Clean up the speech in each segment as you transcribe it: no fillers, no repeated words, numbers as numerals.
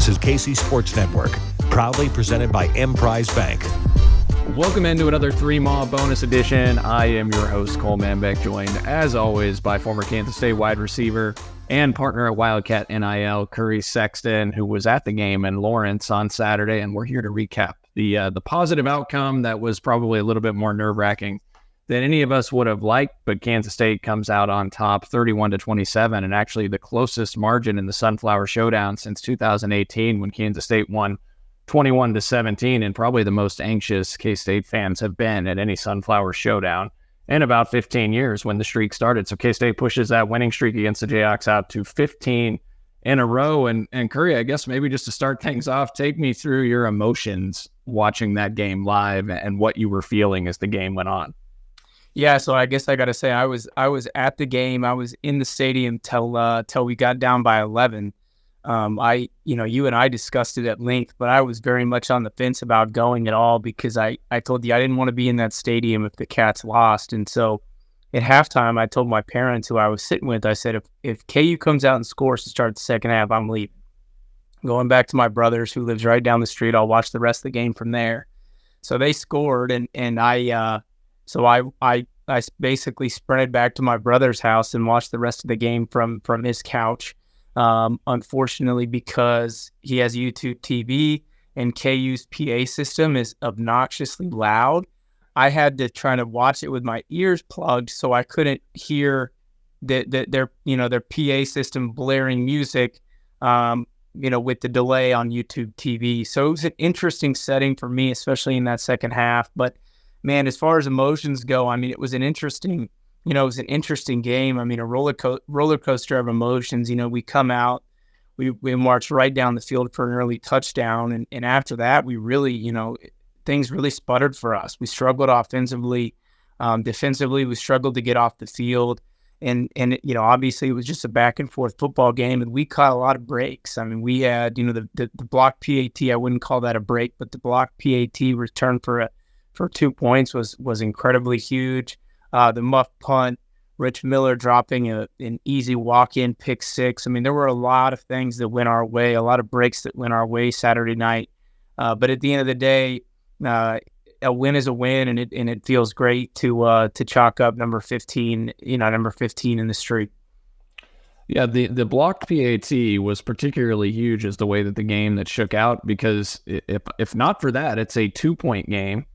This is KC Sports Network, proudly presented by Emprise Bank. Welcome into another 3-Maw bonus edition. I am your host, Cole Manbeck, joined as always by former Kansas State wide receiver and partner at Wildcat NIL, Curry Sexton, who was at the game in Lawrence on Saturday, and we're here to recap the positive outcome that was probably a little bit more nerve-wracking than any of us would have liked, but Kansas State comes out on top 31-27, and actually the closest margin in the Sunflower Showdown since 2018 when Kansas State won 21-17, and probably the most anxious K-State fans have been at any Sunflower Showdown in about 15 years when the streak started. So K-State pushes that winning streak against the Jayhawks out to 15 in a row. And Curry, I guess maybe just to start things off, take me through your emotions watching that game live and what you were feeling as the game went on. Yeah, so I guess I got to say I was at the game. I was in the stadium till we got down by 11. You and I discussed it at length, but I was very much on the fence about going at all because I told you I didn't want to be in that stadium if the Cats lost. And so at halftime, I told my parents who I was sitting with, I said, if KU comes out and scores to start the second half, I'm leaving. Going back to my brothers who lives right down the street, I'll watch the rest of the game from there. So they scored, and I basically sprinted back to my brother's house and watched the rest of the game from his couch. Unfortunately, because he has YouTube TV and KU's PA system is obnoxiously loud, I had to try to watch it with my ears plugged so I couldn't hear their PA system blaring music, with the delay on YouTube TV. So it was an interesting setting for me, especially in that second half. But man, as far as emotions go, I mean, it was an interesting game. I mean, a roller coaster of emotions. We come out, we marched right down the field for an early touchdown. And after that, we really, things really sputtered for us. We struggled offensively. Defensively, we struggled to get off the field. And obviously it was just a back and forth football game, and we caught a lot of breaks. I mean, we had, the block PAT, I wouldn't call that a break, but the block PAT return for 2 points was incredibly huge. The muff punt, Rich Miller dropping an easy walk-in pick six. I mean, there were a lot of things that went our way, a lot of breaks that went our way Saturday night. But at the end of the day, a win is a win, and it feels great to chalk up number 15 in the streak. Yeah, the blocked PAT was particularly huge as the way that the game that shook out, because if not for that, it's a 2-point game.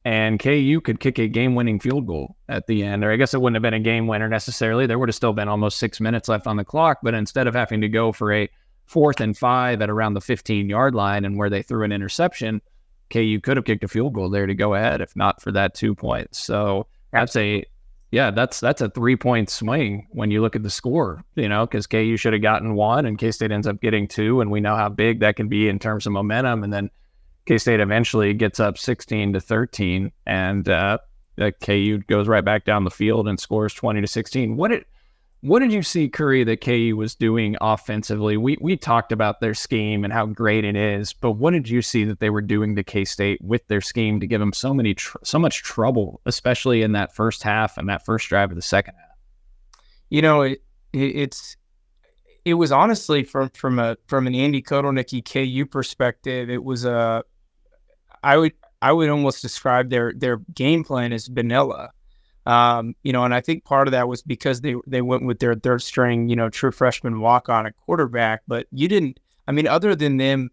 And KU could kick a game-winning field goal at the end. Or I guess it wouldn't have been a game winner necessarily. There would have still been almost 6 minutes left on the clock. But instead of having to go for a 4th and 5 at around the 15-yard line and where they threw an interception, KU could have kicked a field goal there to go ahead if not for that 2 points. So that's a 3-point swing when you look at the score, because KU should have gotten 1 and K-State ends up getting 2. And we know how big that can be in terms of momentum. And then K-State eventually gets up 16-13, and KU goes right back down the field and scores 20-16. What did you see, Curry, that KU was doing offensively? We talked about their scheme and how great it is, but what did you see that they were doing to K-State with their scheme to give them so much trouble, especially in that first half and that first drive of the second half? It was honestly from an Andy Kotelnicki KU perspective, it was I would almost describe their game plan as vanilla. And I think part of that was because they went with their third string, true freshman walk-on at quarterback. But other than them,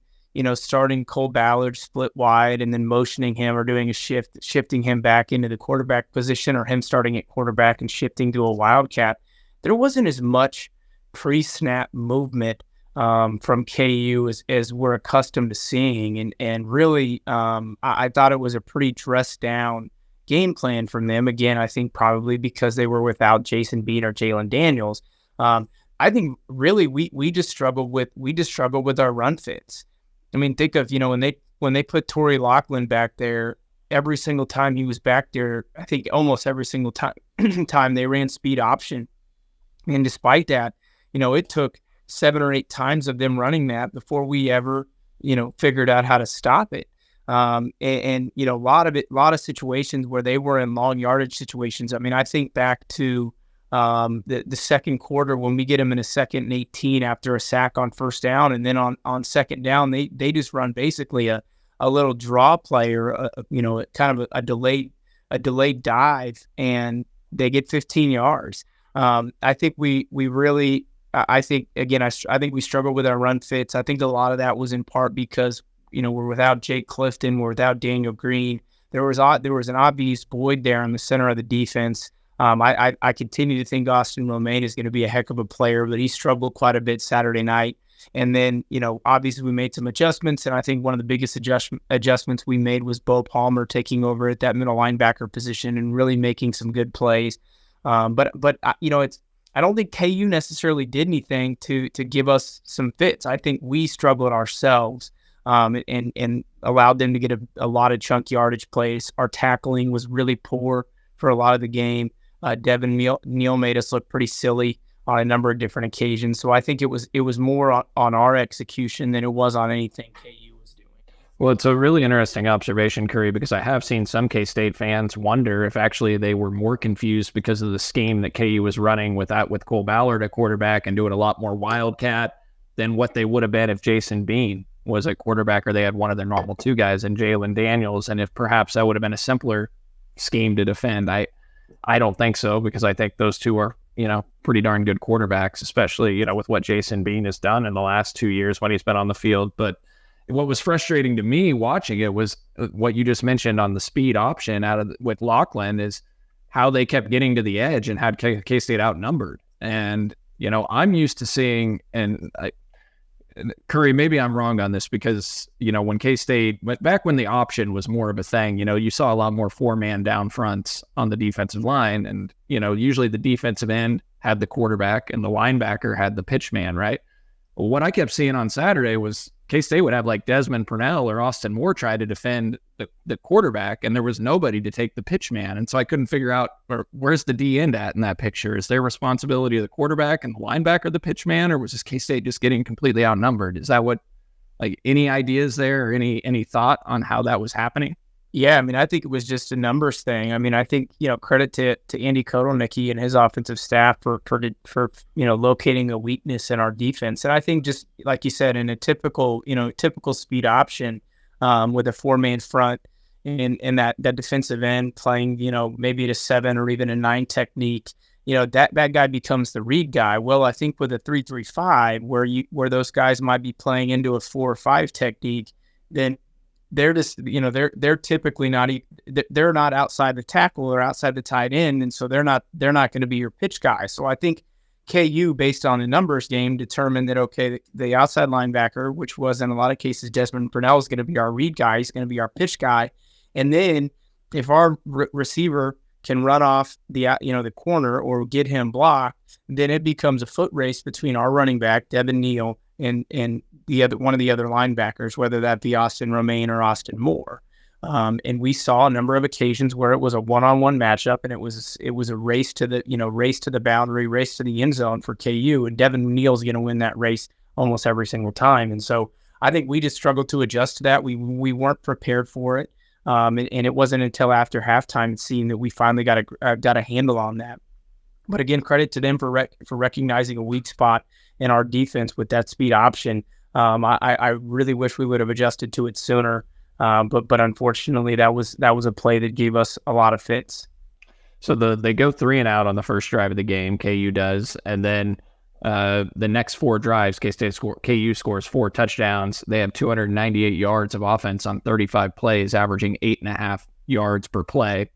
starting Cole Ballard split wide and then motioning him or doing a shifting him back into the quarterback position, or him starting at quarterback and shifting to a Wildcat, there wasn't as much pre-snap movement from KU as we're accustomed to seeing. And really, I thought it was a pretty dressed down game plan from them. Again, I think probably because they were without Jason Bean or Jalen Daniels. I think really we just struggled with our run fits. I mean, think of, when they put Torrey Loughlin back there, every single time he was back there, I think almost every single time they ran speed option. And despite that, it took 7 or 8 times of them running that before we ever, figured out how to stop it. A lot of situations where they were in long yardage situations. I mean, I think back to The second quarter, when we get them in a 2nd and 18 after a sack on first down, and then on 2nd down, they just run basically a little draw play or kind of a delayed dive, and they get 15 yards. I think we really, I think we struggle with our run fits. I think a lot of that was in part because we're without Jake Clifton, we're without Daniel Green. There was an obvious void there in the center of the defense. I continue to think Austin Romaine is going to be a heck of a player, but he struggled quite a bit Saturday night. And then, obviously we made some adjustments, and I think one of the biggest adjustments we made was Bo Palmer taking over at that middle linebacker position and really making some good plays. But I don't think KU necessarily did anything to give us some fits. I think we struggled ourselves and allowed them to get a lot of chunk yardage plays. Our tackling was really poor for a lot of the game. Devin Neal made us look pretty silly on a number of different occasions. So I think it was more on our execution than it was on anything KU was doing. Well, it's a really interesting observation, Curry, because I have seen some K-State fans wonder if actually they were more confused because of the scheme that KU was running with Cole Ballard at quarterback and doing a lot more Wildcat than what they would have been if Jason Bean was a quarterback or they had one of their normal two guys in Jalen Daniels, and if perhaps that would have been a simpler scheme to defend. I don't think so, because I think those two are, pretty darn good quarterbacks, especially, with what Jason Bean has done in the last 2 years when he's been on the field. But what was frustrating to me watching it was what you just mentioned on the speed option with Lachlan is how they kept getting to the edge and had K-State outnumbered. And, I'm used to seeing, and Curry, maybe I'm wrong on this because, when K-State went back when the option was more of a thing, you saw a lot more 4-man down fronts on the defensive line. And, usually the defensive end had the quarterback and the linebacker had the pitch man, right? Well, what I kept seeing on Saturday was K-State would have like Desmond Purnell or Austin Moore try to defend the quarterback, and there was nobody to take the pitch man. And so I couldn't figure out where's the D end at in that picture. Is there responsibility of the quarterback and the linebacker the pitch man, or was this K-State just getting completely outnumbered? Is that any ideas there or any thought on how that was happening? Yeah, I think it was just a numbers thing. I think, credit to Andy Kotelnicki and his offensive staff for locating a weakness in our defense. And I think just like you said, in a typical speed option with a 4-man front and that defensive end playing, maybe at a 7 or even a 9 technique, that guy becomes the read guy. Well, I think with a 3-3-5 where those guys might be playing into a 4 or 5 technique, then they're just, they're typically they're not outside the tackle or outside the tight end. And so they're not going to be your pitch guy. So I think KU, based on the numbers game, determined that, okay, the outside linebacker, which was in a lot of cases Desmond Purnell, is going to be our read guy. He's going to be our pitch guy. And then if our receiver can run off the corner or get him blocked, then it becomes a foot race between our running back, Devin Neal, and one of the other linebackers, whether that be Austin Romaine or Austin Moore. And we saw a number of occasions where it was a one-on-one matchup, and it was a race to the boundary, race to the end zone for KU, and Devin Neal's going to win that race almost every single time. And so I think we just struggled to adjust to that. We weren't prepared for it, and it wasn't until after halftime it seemed that we finally got a handle on that. But again, credit to them for recognizing a weak spot in our defense with that speed option. I really wish we would have adjusted to it sooner, but unfortunately that was a play that gave us a lot of fits. So they go 3 and out on the first drive of the game, KU does, and then the next 4 drives, KU scores 4 touchdowns. They have 298 yards of offense on 35 plays, averaging 8.5 yards per play.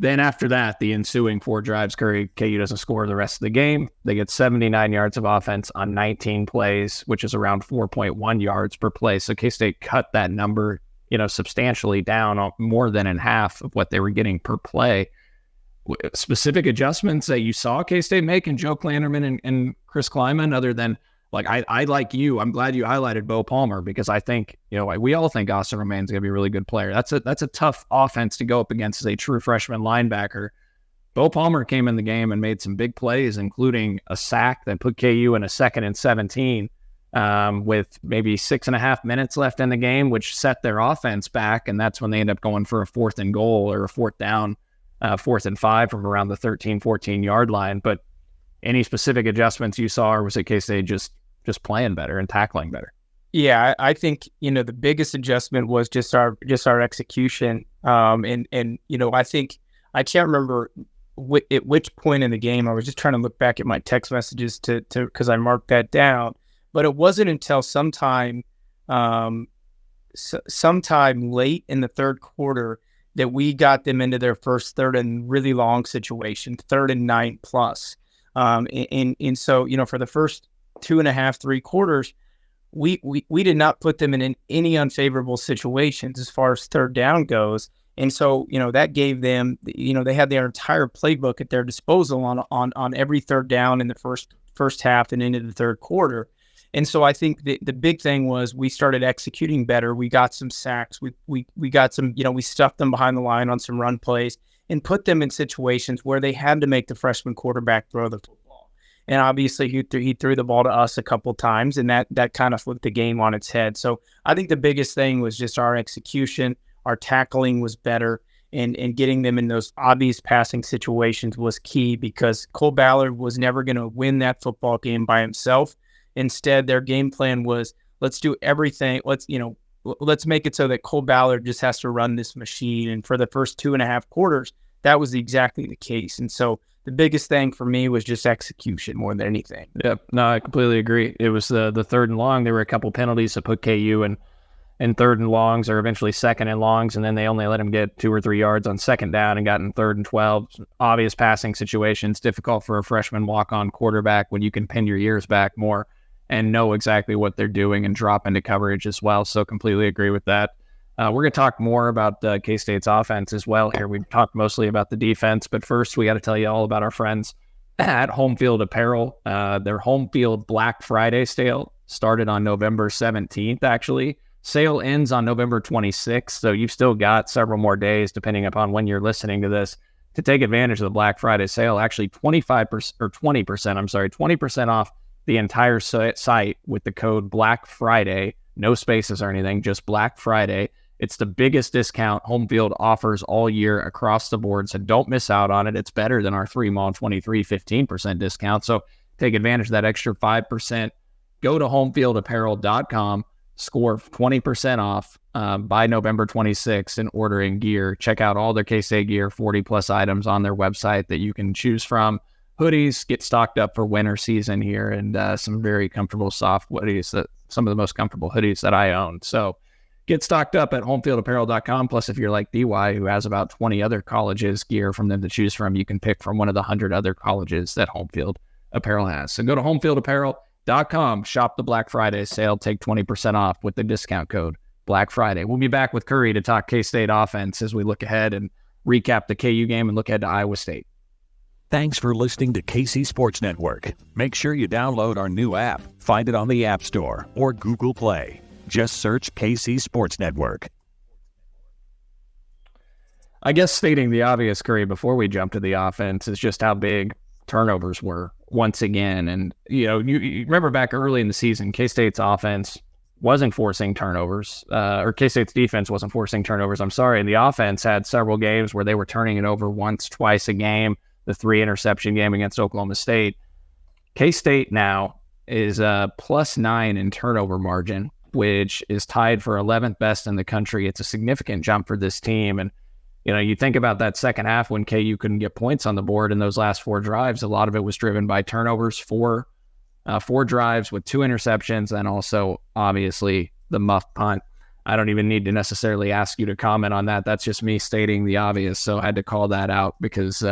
Then after that, the ensuing 4 drives, KU doesn't score the rest of the game. They get 79 yards of offense on 19 plays, which is around 4.1 yards per play. So K-State cut that number, substantially down, more than in half of what they were getting per play. Specific adjustments that you saw K-State make and Joe Klanderman and Chris Kleiman, other than I like you. I'm glad you highlighted Bo Palmer, because I think, we all think Austin Romaine's going to be a really good player. That's a tough offense to go up against as a true freshman linebacker. Bo Palmer came in the game and made some big plays, including a sack that put KU in a 2nd and 17 with maybe 6.5 minutes left in the game, which set their offense back. And that's when they end up going for a 4th and goal or a 4th down 4th and 5 from around the 13, 14-yard line. But any specific adjustments you saw, or was it K-State just playing better and tackling better? Yeah, I think, the biggest adjustment was just our execution. I think I can't remember at which point in the game. I was just trying to look back at my text messages to because I marked that down. But it wasn't until sometime late in the third quarter that we got them into their first third and really long situation, 3rd and 9+. And so, for the first 2.5, 3 quarters, we did not put them in any unfavorable situations as far as third down goes. And so, that gave them, they had their entire playbook at their disposal on every third down in the first half and into the third quarter. And so I think the big thing was we started executing better. We got some sacks. We got some, we stuffed them behind the line on some run plays and put them in situations where they had to make the freshman quarterback throw the football. And obviously he threw the ball to us a couple times, and that kind of flipped the game on its head. So I think the biggest thing was just our execution. Our tackling was better, and getting them in those obvious passing situations was key, because Cole Ballard was never going to win that football game by himself. Instead, their game plan was, let's do everything. Let's make it so that Cole Ballard just has to run this machine. And for the first 2.5 quarters, that was exactly the case. And so the biggest thing for me was just execution more than anything. Yep. No, I completely agree. It was the 3rd and long. There were a couple penalties that put KU in 3rd and longs, or eventually 2nd and longs, and then they only let him get 2 or 3 yards on 2nd down and got in 3rd and 12. Obvious passing situations, difficult for a freshman walk-on quarterback when you can pin your ears back more and know exactly what they're doing and drop into coverage as well. So completely agree with that. We're going to talk more about K-State's offense as well here. We've talked mostly about the defense, but first we got to tell you all about our friends at Home Field Apparel. Their Home Field Black Friday sale started on November 17th, actually. Sale ends on November 26th, so you've still got several more days, depending upon when you're listening to this, to take advantage of the Black Friday sale. Actually, 20% off the entire site with the code Black Friday. No spaces or anything, just Black Friday. It's the biggest discount Home Field offers all year across the board, so don't miss out on it. It's better than our 3-mall 23 15% discount, so take advantage of that extra 5%. Go to homefieldapparel.com, score 20% off by November 26th in ordering gear. Check out all their K-State gear, 40-plus items on their website that you can choose from. Hoodies get stocked up for winter season here, and some very comfortable soft hoodies, some of the most comfortable hoodies that I own. So get stocked up at homefieldapparel.com. Plus, if you're like DY, who has about 20 other colleges gear from them to choose from, you can pick from one of the 100 other colleges that Home Field Apparel has. So go to homefieldapparel.com, shop the Black Friday sale, take 20% off with the discount code Black Friday. We'll be back with Curry to talk K-State offense as we look ahead and recap the KU game and look ahead to Iowa State. Thanks for listening to KC Sports Network. Make sure you download our new app. Find it on the App Store or Google Play. Just search KC Sports Network. I guess stating the obvious, Curry, before we jump to the offense, is just how big turnovers were once again. And, you remember back early in the season, K-State's offense wasn't forcing turnovers, or K-State's defense wasn't forcing turnovers, I'm sorry. And the offense had several games where they were turning it over once, twice a game. The 3-interception game against Oklahoma State. K-State now is +9 in turnover margin, which is tied for 11th best in the country. It's a significant jump for this team. And, you think about that second half when KU couldn't get points on the board in those last 4 drives. A lot of it was driven by turnovers, 4 drives with 2 interceptions, and also, obviously, the muff punt. I don't even need to necessarily ask you to comment on that. That's just me stating the obvious. So I had to call that out because,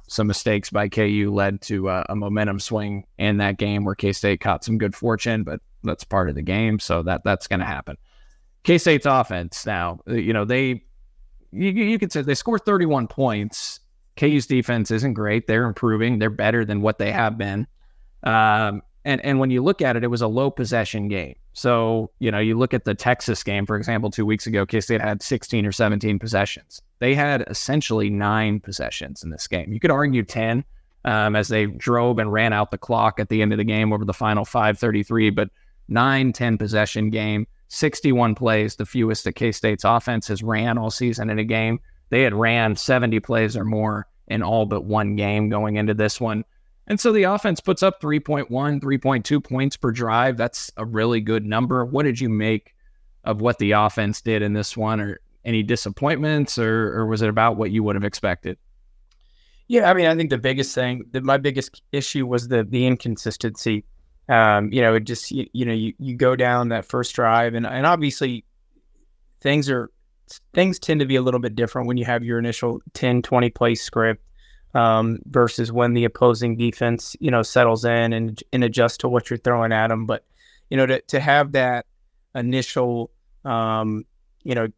some mistakes by KU led to a momentum swing in that game where K-State caught some good fortune, but that's part of the game, so that's going to happen. K-State's offense now, you could say they scored 31 points. KU's defense isn't great. They're improving. They're better than what they have been. And when you look at it, it was a low possession game. So, you look at the Texas game, for example, 2 weeks ago, K-State had 16 or 17 possessions. They had essentially 9 possessions in this game. You could argue 10 as they drove and ran out the clock at the end of the game over the final 5:33, but 9-10 possession game, 61 plays, the fewest that K-State's offense has ran all season in a game. They had ran 70 plays or more in all but one game going into this one. And so the offense puts up 3.1, 3.2 points per drive. That's a really good number. What did you make of what the offense did in this one? Or any disappointments, or was it about what you would have expected? Yeah, I mean, I think the biggest thing, my biggest issue was the inconsistency. It just, you go down that first drive, and obviously things tend to be a little bit different when you have your initial 10, 20 play script versus when the opposing defense, settles in and adjusts to what you're throwing at them. But, to have that initial,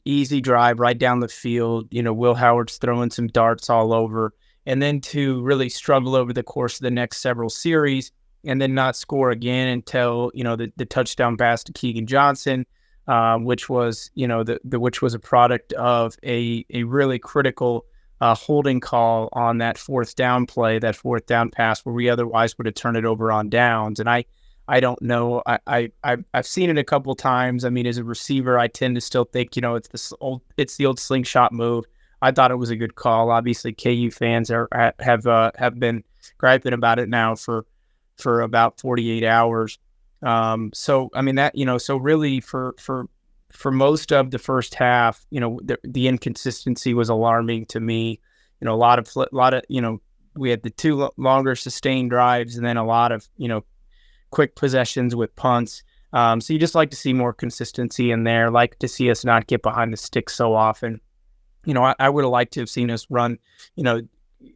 easy drive right down the field, Will Howard's throwing some darts all over, and then to really struggle over the course of the next several series and then not score again until, the touchdown pass to Keegan Johnson, which was, which was a product of a really critical holding call on that fourth down play, that fourth down pass where we otherwise would have turned it over on downs. And I don't know. I've seen it a couple times. I mean, as a receiver, I tend to still think, it's the old slingshot move. I thought it was a good call. Obviously, KU fans have been griping about it now for about 48 hours. So I mean that, so really for most of the first half, the inconsistency was alarming to me. A lot of we had the two longer sustained drives and then a lot of quick possessions with punts. So you just like to see more consistency in there. Like to see us not get behind the sticks so often. I would have liked to have seen us run,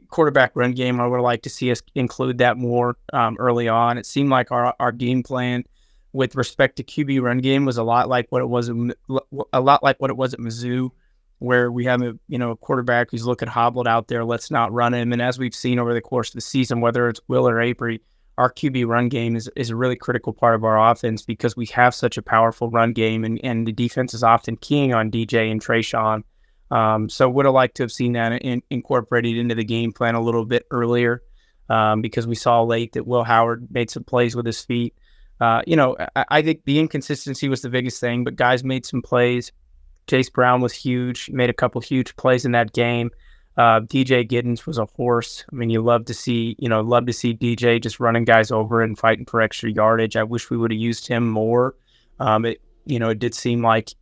quarterback run game. I would have liked to see us include that more early on. It seemed like our game plan with respect to QB run game was a lot like what it was at Mizzou, where we have a quarterback who's looking hobbled out there. Let's not run him. And as we've seen over the course of the season, whether it's Will or Avery, our QB run game is a really critical part of our offense because we have such a powerful run game, and the defense is often keying on DJ and Trayshawn. So would have liked to have seen that incorporated into the game plan a little bit earlier because we saw late that Will Howard made some plays with his feet. I think the inconsistency was the biggest thing, but guys made some plays. Chase Brown was huge, made a couple huge plays in that game. DJ Giddens was a horse. I mean, you love to see DJ just running guys over and fighting for extra yardage. I wish we would have used him more. It did seem like,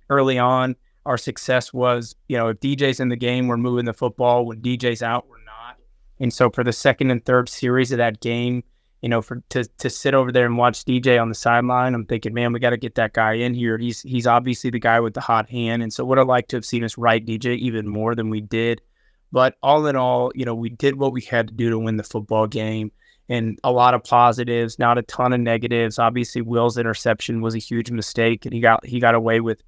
early on, our success was, if DJ's in the game, we're moving the football. When DJ's out, we're not. And so for the second and third series of that game, to sit over there and watch DJ on the sideline, I'm thinking, man, we got to get that guy in here. He's obviously the guy with the hot hand. And so would have liked to have seen us ride DJ even more than we did. But all in all, we did what we had to do to win the football game. And a lot of positives, not a ton of negatives. Obviously, Will's interception was a huge mistake, and he got away with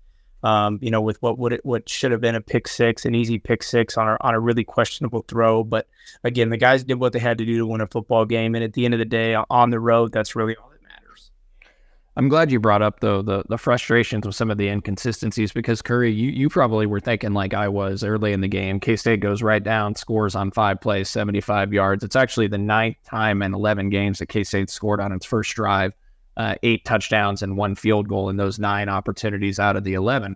with what should have been a pick six, an easy pick six on a really questionable throw. But again, the guys did what they had to do to win a football game, and at the end of the day, on the road, that's really all that matters. I'm glad you brought up though the frustrations with some of the inconsistencies because Curry, you probably were thinking like I was early in the game. K-State goes right down, scores on 5 plays, 75 yards. It's actually the 9th time in 11 games that K-State scored on its first drive. 8 touchdowns and 1 field goal in those 9 opportunities out of the 11.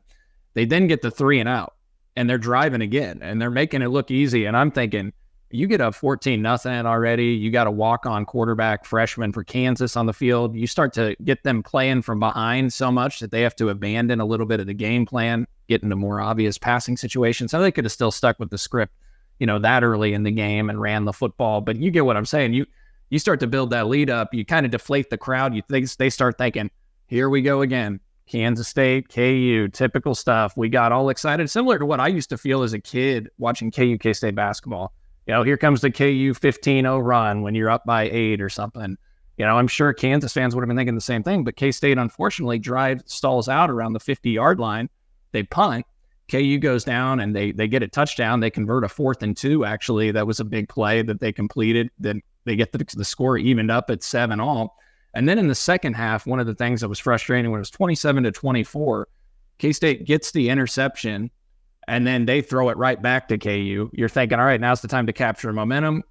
They then get the 3 and out, and they're driving again, and they're making it look easy. And I'm thinking, you get up 14-0 already. You got a walk-on quarterback freshman for Kansas on the field. You start to get them playing from behind so much that they have to abandon a little bit of the game plan, get into more obvious passing situations. So they could have still stuck with the script, that early in the game and ran the football. But you get what I'm saying. You start to build that lead up. You kind of deflate the crowd. They start thinking, here we go again. Kansas State, KU, typical stuff. We got all excited, similar to what I used to feel as a kid watching KU K-State basketball. Here comes the KU 15-0 run when you're up by 8 or something. I'm sure Kansas fans would have been thinking the same thing, but K-State, unfortunately, stalls out around the 50-yard line. They punt. KU goes down and they get a touchdown. They convert a 4th and 2, actually. That was a big play that they completed. Then they get the score evened up at 7-all. And then in the second half, one of the things that was frustrating when it was 27-24, K-State gets the interception, and then they throw it right back to KU. You're thinking, all right, now's the time to capture momentum,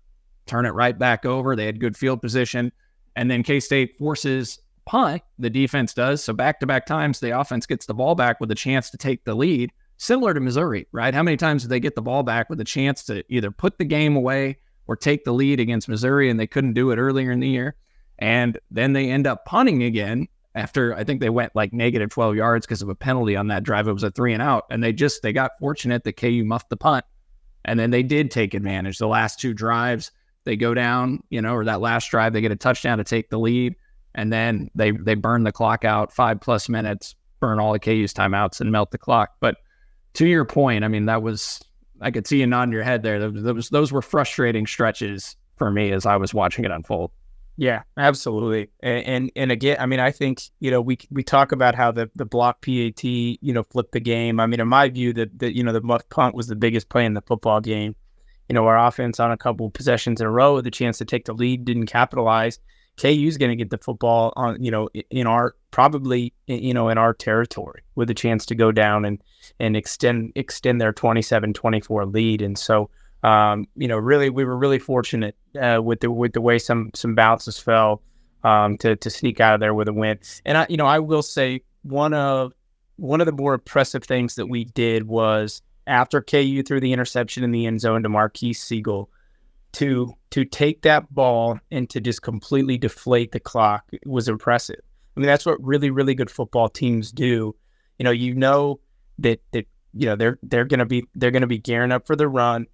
turn it right back over. They had good field position. And then K-State forces punt, the defense does. So back-to-back times, the offense gets the ball back with a chance to take the lead. similar to Missouri, right? How many times did they get the ball back with a chance to either put the game away or take the lead against Missouri, and they couldn't do it earlier in the year? And then they end up punting again after I think they went like negative 12 yards because of a penalty on that drive. It was a 3-and-out, and they got fortunate that KU muffed the punt. And then they did take advantage. The last 2 drives, they go down, or that last drive, they get a touchdown to take the lead. And then they burn the clock out 5+ minutes, burn all of KU's timeouts and melt the clock. But to your point, I mean, I could see you nodding your head there. Those were frustrating stretches for me as I was watching it unfold. Yeah, absolutely. And again, I mean, I think, we talk about how the block PAT, flipped the game. I mean, in my view, the muff punt was the biggest play in the football game. Our offense on a couple possessions in a row with a chance to take the lead didn't capitalize. KU's going to get the football on, in our territory with a chance to go down and extend their 27-24 lead. And so, really, we were really fortunate with the way some bounces fell to sneak out of there with a win. And I will say one of the more impressive things that we did was after KU threw the interception in the end zone to Marquise Siegel, to take that ball and to just completely deflate the clock was impressive. I mean, that's what really, really good football teams do. That they're going to be gearing up for the run.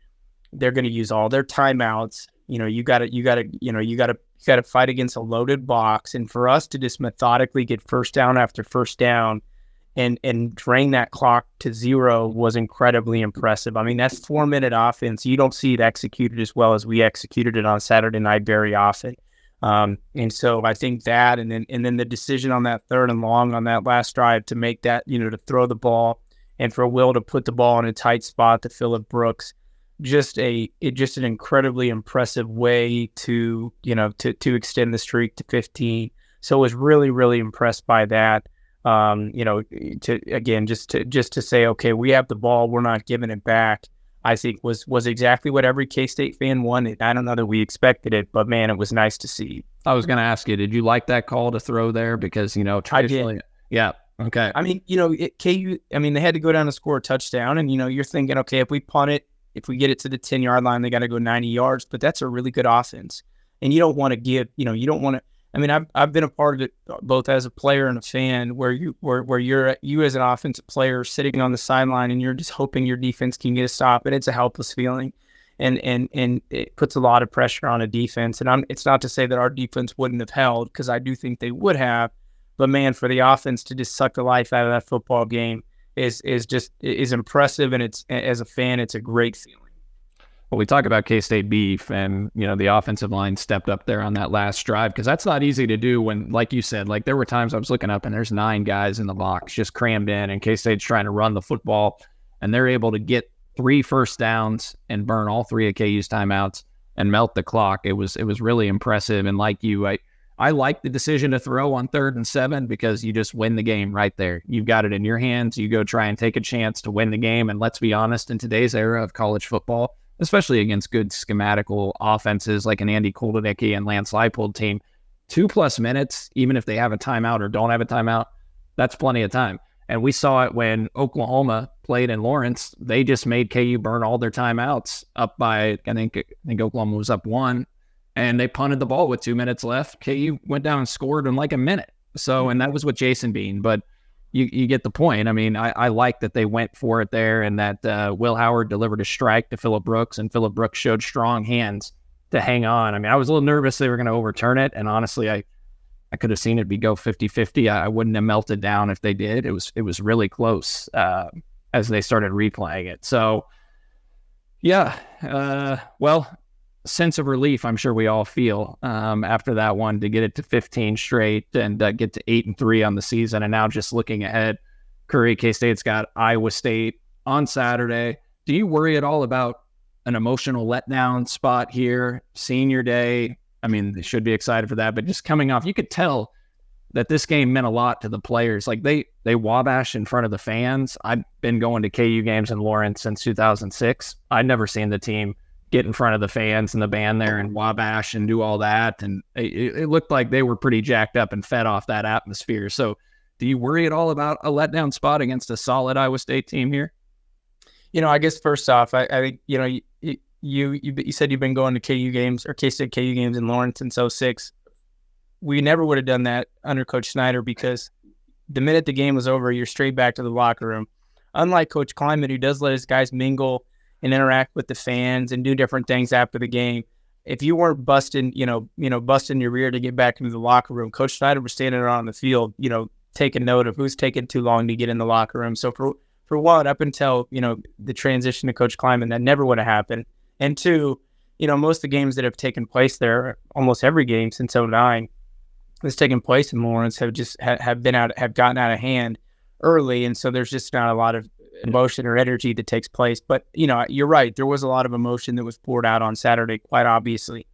They're going to use all their timeouts. You got to fight against a loaded box. And for us to just methodically get first down after first down and drain that clock to 0 was incredibly impressive. I mean, that's 4-minute offense. You don't see it executed as well as we executed it on Saturday night very often. And so I think that, and then the decision on that 3rd and long on that last drive to make that, to throw the ball and for Will to put the ball in a tight spot to Phillip Brooks, just an incredibly impressive way to extend the streak to 15. So I was really, really impressed by that. Just to say, okay, we have the ball, we're not giving it back, I think was exactly what every K-State fan wanted. I don't know that we expected it, but man, it was nice to see. I was going to ask you, did you like that call to throw there? Because, traditionally, I did. Yeah. Okay. I mean, KU, they had to go down and score a touchdown, and, you're thinking, okay, if we punt it, if we get it to the 10-yard line, they got to go 90 yards, but that's a really good offense. And you don't want to give, you don't want to, I've been a part of it both as a player and a fan where you're as an offensive player sitting on the sideline and you're just hoping your defense can get a stop, and it's a helpless feeling. And it puts a lot of pressure on a defense. And it's not to say that our defense wouldn't have held, because I do think they would have, but man, for the offense to just suck the life out of that football game is impressive, and it's, as a fan, it's a great feeling. Well, we talk about K-State beef, and the offensive line stepped up there on that last drive, because that's not easy to do when, like you said, there were times I was looking up and there's 9 guys in the box just crammed in, and K-State's trying to run the football, and they're able to get 3 first downs and burn all 3 of KU's timeouts and melt the clock. It was really impressive, and like you, I like the decision to throw on 3rd and 7 because you just win the game right there. You've got it in your hands. You go try and take a chance to win the game, and let's be honest, in today's era of college football, especially against good schematical offenses like an Andy Koldenicki and Lance Leipold team, 2+ minutes, even if they have a timeout or don't have a timeout, that's plenty of time. And we saw it when Oklahoma played in Lawrence. They just made KU burn all their timeouts up by, I think Oklahoma was up 1, and they punted the ball with 2 minutes left. KU went down and scored in like a minute. So, and that was with Jason Bean, but you get the point. I like that they went for it there, and that Will Howard delivered a strike to Phillip Brooks, and Phillip Brooks showed strong hands to hang on. I was a little nervous they were going to overturn it, and honestly, I could have seen it go 50-50. I wouldn't have melted down if they did. It was really close as they started replaying it. So, yeah, sense of relief I'm sure we all feel after that one, to get it to 15 straight and get to 8-3 on the season. And now just looking ahead, Curry, K-State's got Iowa State on Saturday. Do you worry at all about an emotional letdown spot here, senior day? They should be excited for that, but just coming off, you could tell that this game meant a lot to the players. Like they Wabash in front of the fans. I've been going to KU games in Lawrence since 2006. I'd never seen the team get in front of the fans and the band there and Wabash and do all that. And it looked like they were pretty jacked up and fed off that atmosphere. So do you worry at all about a letdown spot against a solid Iowa State team here? I guess first off, I think, you said you've been going to KU games or K-State KU games in Lawrence since '06. We never would have done that under Coach Snyder because the minute the game was over, you're straight back to the locker room. Unlike Coach Kleiman, who does let his guys mingle and interact with the fans and do different things after the game, if you weren't busting your rear to get back into the locker room, Coach Snyder was standing around on the field, taking note of who's taking too long to get in the locker room. So for one, up until, the transition to Coach Kleiman, that never would have happened. And two, most of the games that have taken place there, almost every game since '09 that's taken place in Lawrence have just have gotten out of hand early. And so there's just not a lot of emotion or energy that takes place. But, you're right. There was a lot of emotion that was poured out on Saturday, quite obviously.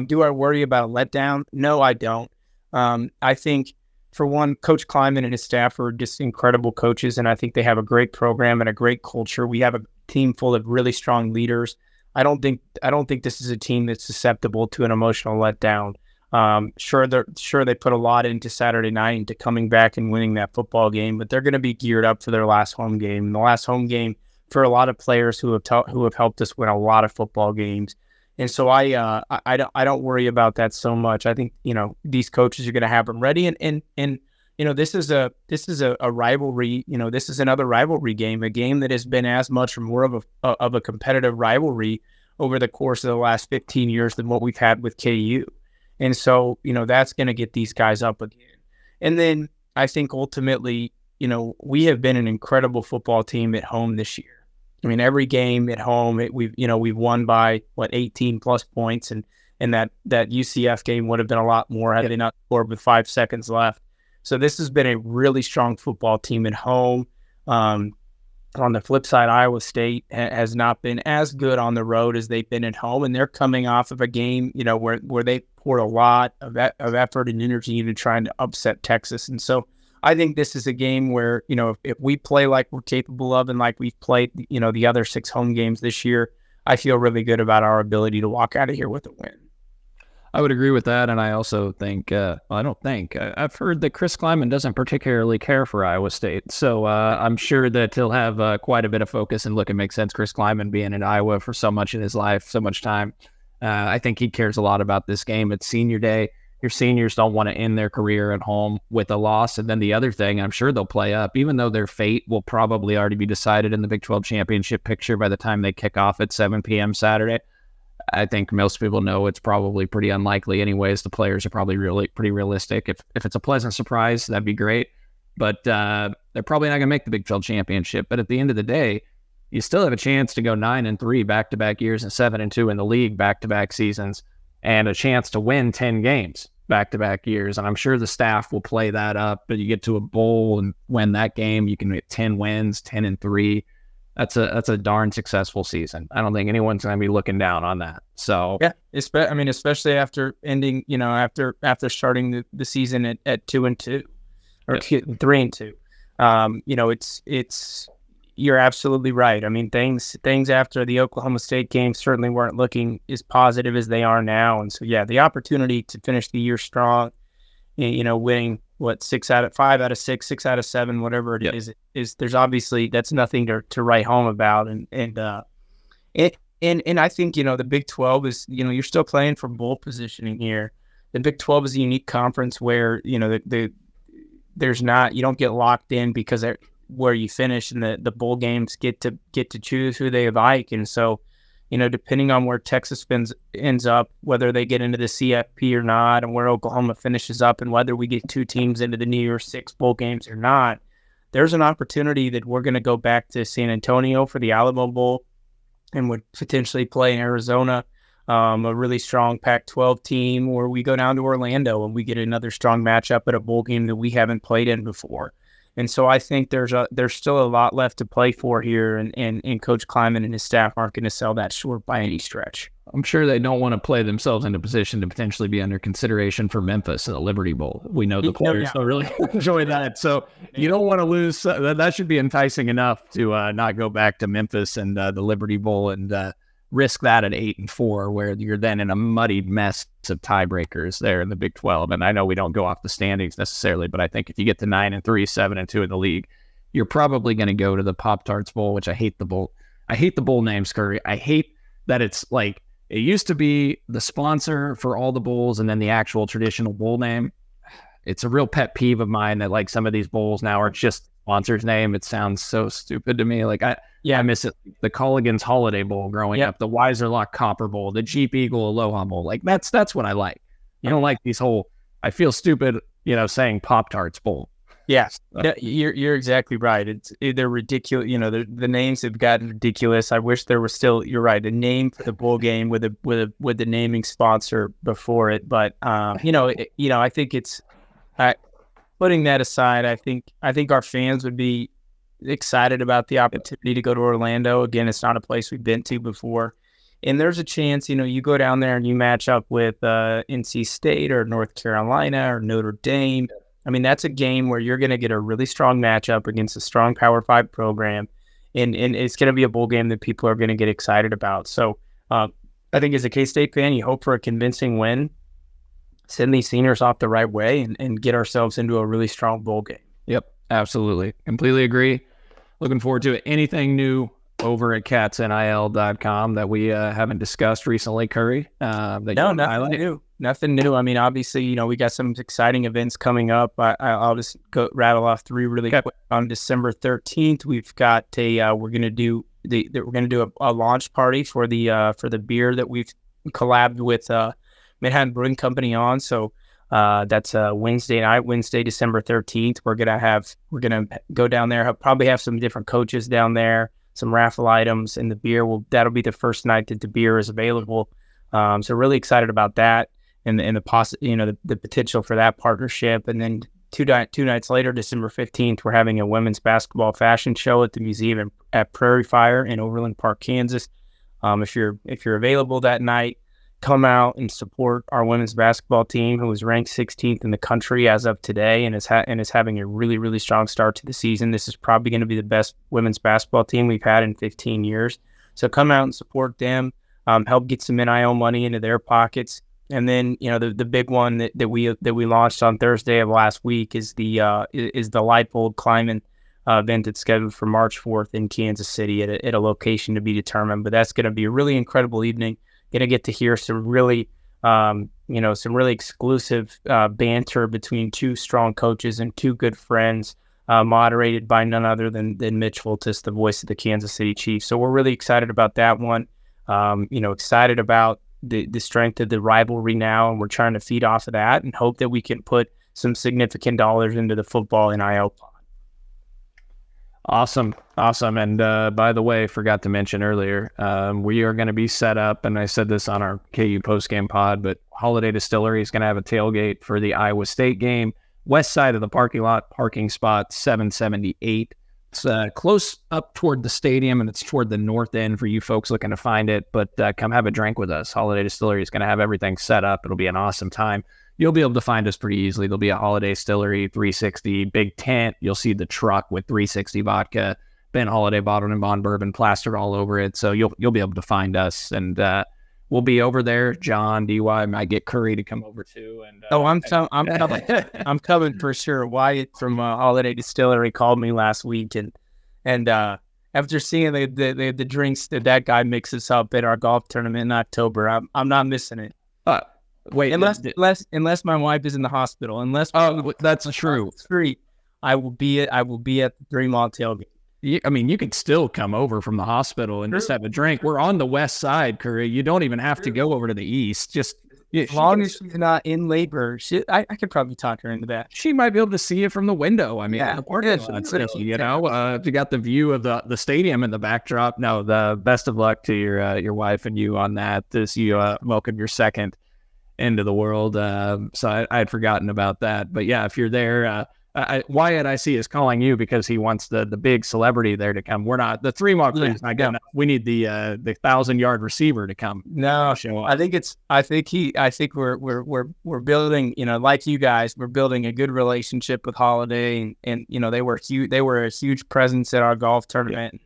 Do I worry about a letdown? No, I don't. I think, for one, Coach Kleiman and his staff are just incredible coaches, and I think they have a great program and a great culture. We have a team full of really strong leaders. I don't think this is a team that's susceptible to an emotional letdown. Sure they put a lot into Saturday night into coming back and winning that football game, but they're going to be geared up for their last home game. And the last home game for a lot of players who have helped us win a lot of football games. And so I don't worry about that so much. I think these coaches are going to have them ready, and this is a rivalry. This is another rivalry game, a game that has been as much or more of a competitive rivalry over the course of the last 15 years than what we've had with KU. And so, that's going to get these guys up again. And then I think ultimately, we have been an incredible football team at home this year. I mean, every game at home, we've won by 18 plus points, and that UCF game would have been a lot more had they not scored with 5 seconds left. So this has been a really strong football team at home. On the flip side, Iowa State has not been as good on the road as they've been at home, and they're coming off of a game, where they poured a lot of effort and energy into trying to upset Texas. And so I think this is a game where, if we play like we're capable of and like we've played, the other 6 home games this year, I feel really good about our ability to walk out of here with a win. I would agree with that, and I also think, I've heard that Chris Kleiman doesn't particularly care for Iowa State, so I'm sure that he'll have quite a bit of focus, and look, it makes sense, Chris Kleiman being in Iowa for so much in his life, so much time. I think he cares a lot about this game. It's senior day. Your seniors don't want to end their career at home with a loss, and then the other thing, I'm sure they'll play up, even though their fate will probably already be decided in the Big 12 championship picture by the time they kick off at 7 p.m. Saturday. I think most people know it's probably pretty unlikely anyways. The players are probably pretty realistic. If it's a pleasant surprise, that'd be great. But they're probably not going to make the Big 12 championship. But at the end of the day, you still have a chance to go 9-3 back-to-back years and 7-2 in the league back-to-back seasons, and a chance to win 10 games back-to-back years. And I'm sure the staff will play that up. But you get to a bowl and win that game, you can get 10 wins, 10-3. That's a darn successful season. I don't think anyone's going to be looking down on that. So yeah, especially after ending, after starting the season at 2-2 or 3-2. It's you're absolutely right. I mean, things after the Oklahoma State game certainly weren't looking as positive as they are now. And so yeah, the opportunity to finish the year strong, winning 5 out of 6, 6 out of 7, whatever it is there's obviously that's nothing to write home about. And I think, the Big 12 is, you're still playing for bowl positioning here. The Big 12 is a unique conference where, there's not, you don't get locked in because where you finish, and the bowl games get to choose who they like. And so, depending on where Texas ends up, whether they get into the CFP or not, and where Oklahoma finishes up, and whether we get 2 teams into the New Year's 6 bowl games or not, there's an opportunity that we're going to go back to San Antonio for the Alamo Bowl and would potentially play in Arizona, a really strong Pac-12 team, or we go down to Orlando and we get another strong matchup at a bowl game that we haven't played in before. And so I think there's still a lot left to play for here, and Coach Kleiman and his staff aren't going to sell that short by any stretch. I'm sure they don't want to play themselves into a position to potentially be under consideration for Memphis in the Liberty Bowl. We know the players don't really enjoy that. So you don't want to lose. That should be enticing enough to not go back to Memphis and the Liberty Bowl and risk that at 8-4, where you're then in a muddied mess of tiebreakers there in the Big 12. And I know we don't go off the standings necessarily, but I think if you get to 9-3, 7-2 in the league, you're probably going to go to the Pop-Tarts Bowl, which I hate the bowl. I hate the bowl names, Curry. I hate that it's like it used to be the sponsor for all the bowls and then the actual traditional bowl name. It's a real pet peeve of mine that like some of these bowls now are just sponsor's name. It sounds so stupid to me. Like I miss it. The Colligan's Holiday Bowl growing up, the Weiserloch Copper Bowl, the Jeep Eagle Aloha Bowl. Like that's what I like. I don't like these whole, I feel stupid, saying Pop-Tarts Bowl. Yeah, you're exactly right. They're ridiculous. The names have gotten ridiculous. I wish there was still. You're right. A name for the bowl game with the naming sponsor before it. But I think it's putting that aside. I think our fans would be excited about the opportunity to go to Orlando. Again, it's not a place we've been to before, and there's a chance. You go down there and you match up with NC State or North Carolina or Notre Dame. I mean, that's a game where you're going to get a really strong matchup against a strong Power 5 program, and it's going to be a bowl game that people are going to get excited about. So I think as a K-State fan, you hope for a convincing win, send these seniors off the right way, and get ourselves into a really strong bowl game. Yep, absolutely. Completely agree. Looking forward to it. Anything new over at catsnil.com that we haven't discussed recently, Curry? Nothing new. Nothing new. I mean, obviously, we got some exciting events coming up. I'll just rattle off three really quick. On December 13th, we've got we're gonna do a launch party for the beer that we've collabed with Manhattan Brewing Company on. So that's Wednesday night, Wednesday, December 13th. We're gonna go down there. Probably have some different coaches down there, some raffle items, and the beer that'll be the first night that the beer is available. So really excited about that. And the potential for that partnership. And then two nights later, December 15th, we're having a women's basketball fashion show at the museum at Prairie Fire in Overland Park, Kansas. If you're available that night, come out and support our women's basketball team, who is ranked 16th in the country as of today, and is having a really, really strong start to the season. This is probably going to be the best women's basketball team we've had in 15 years. So come out and support them. Help get some NIL money into their pockets. And then, the big one that we launched on Thursday of last week is the Lightbold Climbing event that's scheduled for March 4th in Kansas City at a location to be determined. But that's going to be a really incredible evening. Going to get to hear some really exclusive banter between two strong coaches and two good friends, moderated by none other than Mitch Fultis, the voice of the Kansas City Chiefs. So we're really excited about that one. Excited about the strength of the rivalry now, and we're trying to feed off of that and hope that we can put some significant dollars into the football NIL pot. Awesome. And by the way, forgot to mention earlier, we are going to be set up, and I said this on our KU postgame pod, but Holiday Distillery is going to have a tailgate for the Iowa State game, west side of the parking lot, parking spot 778. It's close up toward the stadium, and it's toward the north end for you folks looking to find it. But come have a drink with us. Holiday Distillery is going to have everything set up. It'll be an awesome time. You'll be able to find us pretty easily. There'll be a Holiday Distillery 360 big tent. You'll see the truck with 360 vodka, Ben Holiday bottled and bond bourbon plastered all over it. So you'll be able to find us, and we'll be over there. John, DY might get Curry to come over too. And I'm coming. I'm coming for sure. Wyatt from Holiday Distillery called me last week, and after seeing the drinks that guy mixes up at our golf tournament in October, I'm not missing it. Wait, unless my wife is in the hospital, that's true. I will be at the Three Mile tailgate. You could still come over from the hospital and just have a drink. We're on the west side, Curry. You don't even have to go over to the east. Just as long as she's not in labor, I could probably talk her into that. She might be able to see it from the window. I mean, the parking lot still, you got the view of the stadium in the backdrop. No, the best of luck to your wife and you on that. As you welcome your second into the world. So I had forgotten about that. But yeah, if you're there. Wyatt, I see, is calling you because he wants the big celebrity there to come. We're not the 3 Mile crew's not good enough. We need the 1,000-yard receiver to come. No, show up. I think we're building, like you guys, we're building a good relationship with Holiday, and they were a huge presence at our golf tournament.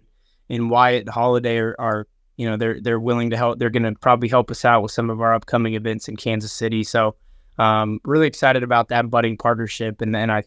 Yeah. And Wyatt and Holiday are they're willing to help. They're going to probably help us out with some of our upcoming events in Kansas City. So. Really excited about that budding partnership, and then I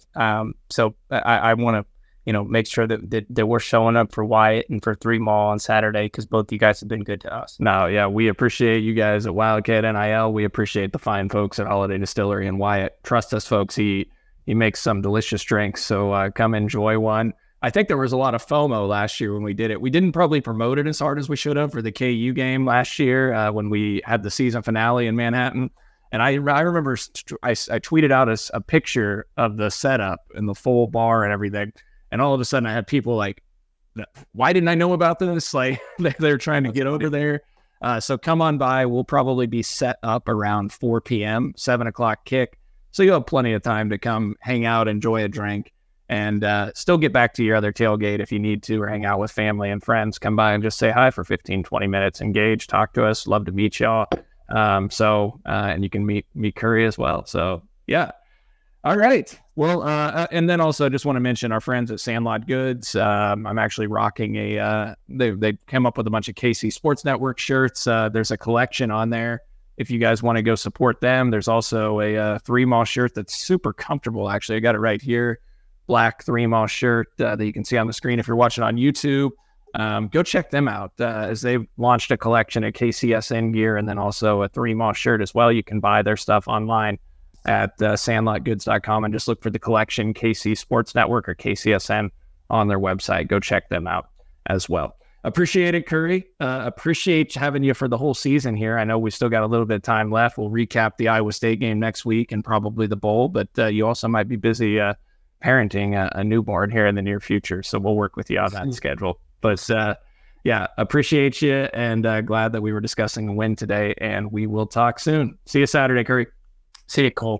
want to make sure that we're showing up for Wyatt and for Three Mall on Saturday, because both you guys have been good to us. No, yeah, we appreciate you guys at Wildcat NIL. We appreciate the fine folks at Holiday Distillery and Wyatt. Trust us, folks. He makes some delicious drinks, so come enjoy one. I think there was a lot of FOMO last year when we did it. We didn't probably promote it as hard as we should have for the KU game last year when we had the season finale in Manhattan. And I remember I tweeted out a picture of the setup and the full bar and everything. And all of a sudden I had people like, why didn't I know about this? Like they're trying to get over there. So come on by. We'll probably be set up around 4 p.m., 7 o'clock kick. So you'll have plenty of time to come hang out, enjoy a drink, and still get back to your other tailgate if you need to, or hang out with family and friends. Come by and just say hi for 15, 20 minutes. Engage, talk to us. Love to meet y'all. And you can meet Curry as well. So yeah. All right. Well, and then also I just want to mention our friends at Sandlot Goods. I'm actually rocking they came up with a bunch of KC Sports Network shirts. There's a collection on there if you guys want to go support them. There's also a Three Mall shirt that's super comfortable. Actually, I got it right here. Black Three Mall shirt that you can see on the screen if you're watching on YouTube. Go check them out as they've launched a collection of KCSN gear, and then also a Three Mall shirt as well. You can buy their stuff online at sandlotgoods.com and just look for the collection KC Sports Network or KCSN on their website. Go check them out as well. Appreciate it, Curry. Appreciate having you for the whole season here. I know we still got a little bit of time left. We'll recap the Iowa State game next week and probably the bowl, but you also might be busy parenting a newborn here in the near future. So we'll work with you on that schedule. But yeah, appreciate you, and glad that we were discussing a win today, and we will talk soon. See you Saturday, Curry. See you, Cole.